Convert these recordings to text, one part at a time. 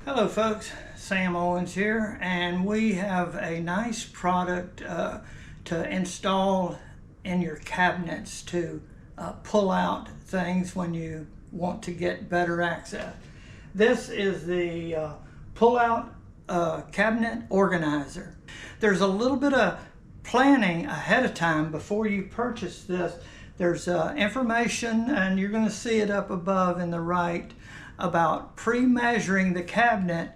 Hello folks, Sam Owens here, and we have a nice product to install in your cabinets to pull out things when you want to get better access. This is the pull-out cabinet organizer. There's a little bit of planning ahead of time before you purchase this. There's information, and you're going to see it up above in the right, about pre-measuring the cabinet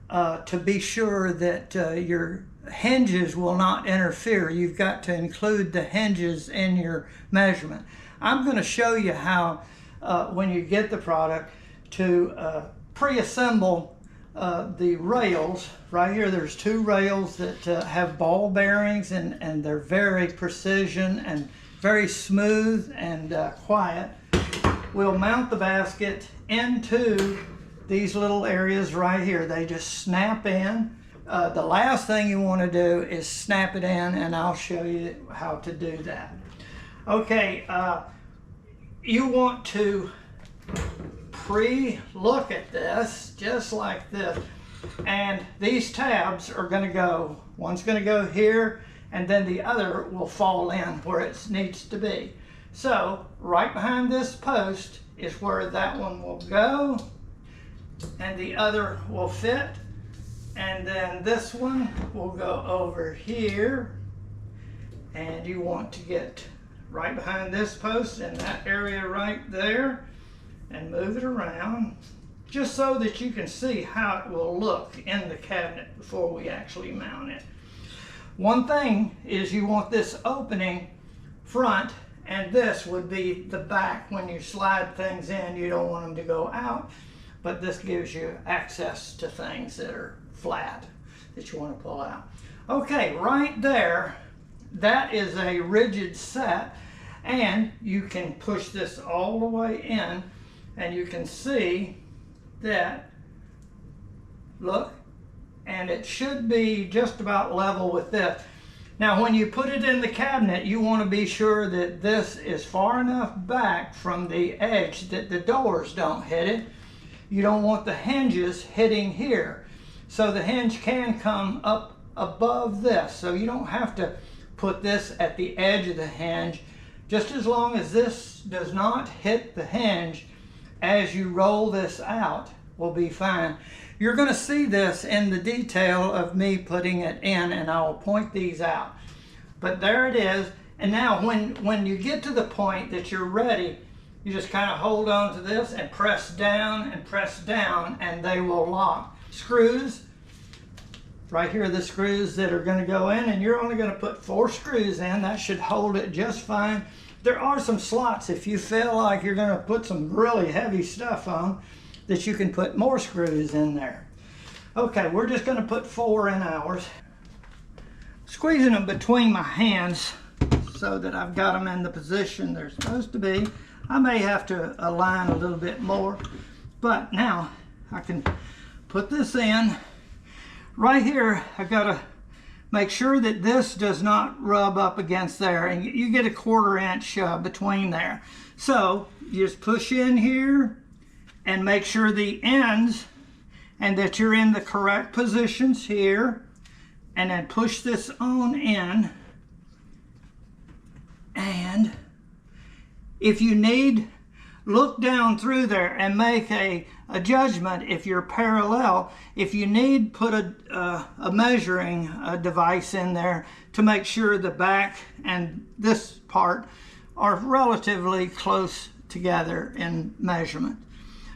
to be sure that your hinges will not interfere. You've got to include the hinges in your measurement. I'm going to show you how, when you get the product, to pre-assemble the rails. Right here there's two rails that have ball bearings, and they're very precision and very smooth and quiet. We'll mount the basket into these little areas right here. They just snap in. The last thing you want to do is snap it in, and I'll show you how to do that. Okay, you want to pre-look at this just like this, and these tabs are going to go, one's going to go here, and then the other will fall in where it needs to be. So right behind this post is where that one will go, and the other will fit, and then this one will go over here, and you want to get right behind this post in that area right there and move it around just so that you can see how it will look in the cabinet before we actually mount it. One thing is you want this opening front, and this would be the back. When you slide things in, you don't want them to go out, but this gives you access to things that are flat that you want to pull out. Okay, right there, that is a rigid set, and you can push this all the way in, and you can see that, look, and it should be just about level with this. Now when you put it in the cabinet, you want to be sure that this is far enough back from the edge that the doors don't hit it. You don't want the hinges hitting here. So the hinge can come up above this. So you don't have to put this at the edge of the hinge. Just as long as this does not hit the hinge as you roll this out, will be fine. You're going to see this in the detail of me putting it in, and I'll point these out. But there it is. And now when you get to the point that you're ready, you just kind of hold on to this and press down, and they will lock. Screws, right here are the screws that are going to go in, and you're only going to put 4 screws in. That should hold it just fine. There are some slots if you feel like you're going to put some really heavy stuff on, that you can put more screws in there. Okay, we're just going to put 4 in ours. Squeezing them between my hands so that I've got them in the position they're supposed to be. I may have to align a little bit more, but now I can put this in. Right here, I've got to make sure that this does not rub up against there, and you get a 1/4 inch between there. So you just push in here and make sure the ends, and that you're in the correct positions here, and then push this on in. And if you need, look down through there and make a judgment if you're parallel. If you need, put a measuring device in there to make sure the back and this part are relatively close together in measurement.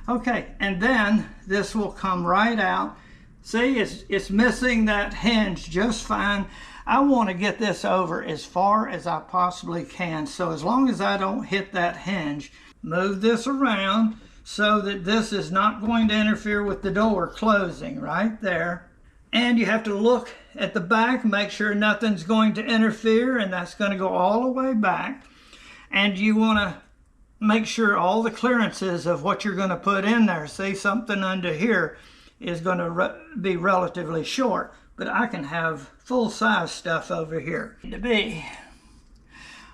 Okay, and then this will come right out. See, it's missing that hinge just fine. I want to get this over as far as I possibly can. So as long as I don't hit that hinge, move this around so that this is not going to interfere with the door closing right there. And you have to look at the back, make sure nothing's going to interfere, and that's going to go all the way back. And you want to make sure all the clearances of what you're going to put in there. See, something under here is going to be relatively short, but I can have full-size stuff over here to be.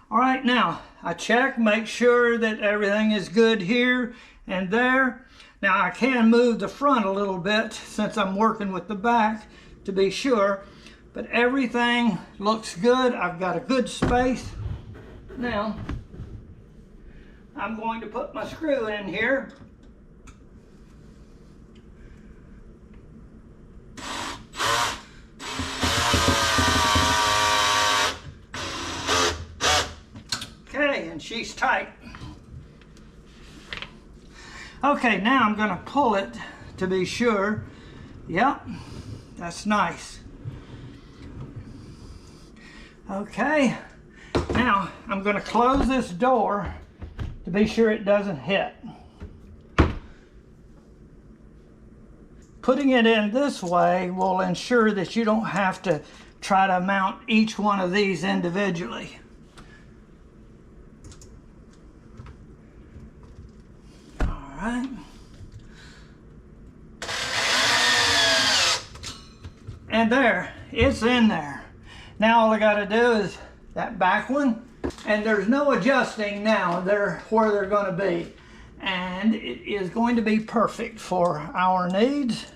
All right, now I check, make sure that everything is good here and there. Now I can move the front a little bit since I'm working with the back to be sure, but everything looks good. I've got a good space. Now I'm going to put my screw in here. Okay, and she's tight. Okay, now I'm going to pull it to be sure. Yep, that's nice. Okay, now I'm going to close this door to be sure it doesn't hit. Putting it in this way will ensure that you don't have to try to mount each one of these individually. Right. And there, it's in there. Now all I got to do is that back one, and there's no adjusting now. They're where they're going to be, and it is going to be perfect for our needs.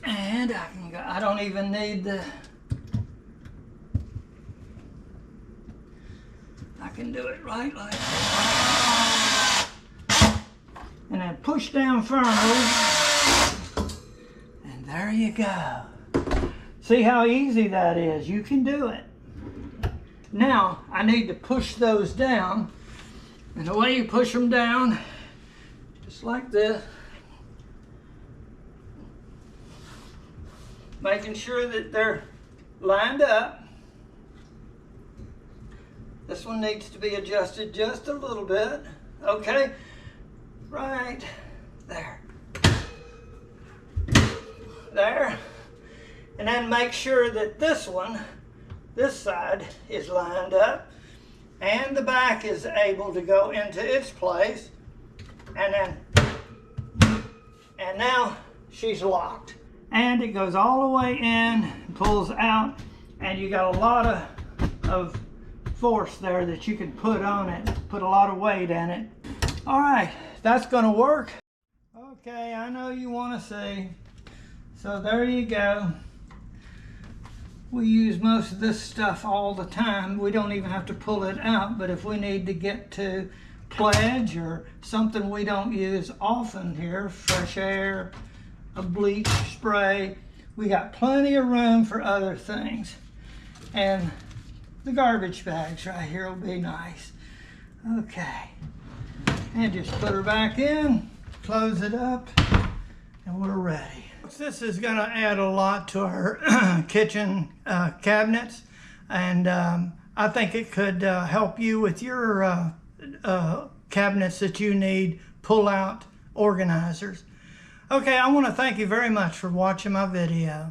And I don't even need the. I can do it right like that. And then push down firmly, and there you go. See how easy that is? You can do it. Now I need to push those down, and the way you push them down, just like this, making sure that they're lined up. This one needs to be adjusted just a little bit. Okay. Right there. There. And then make sure that this one, this side, is lined up and the back is able to go into its place. And now she's locked. And it goes all the way in, pulls out, and you got a lot of force there that you can put on it, put a lot of weight in it. All right. That's going to work. Okay, I know you want to see. So there you go. We use most of this stuff all the time. We don't even have to pull it out, but if we need to get to pledge or something we don't use often here, fresh air, a bleach spray, we got plenty of room for other things. And the garbage bags right here will be nice. Okay. And just put her back in, close it up, and we're ready. This is going to add a lot to our kitchen cabinets, and I think it could help you with your cabinets that you need pull-out organizers. Okay, I want to thank you very much for watching my video.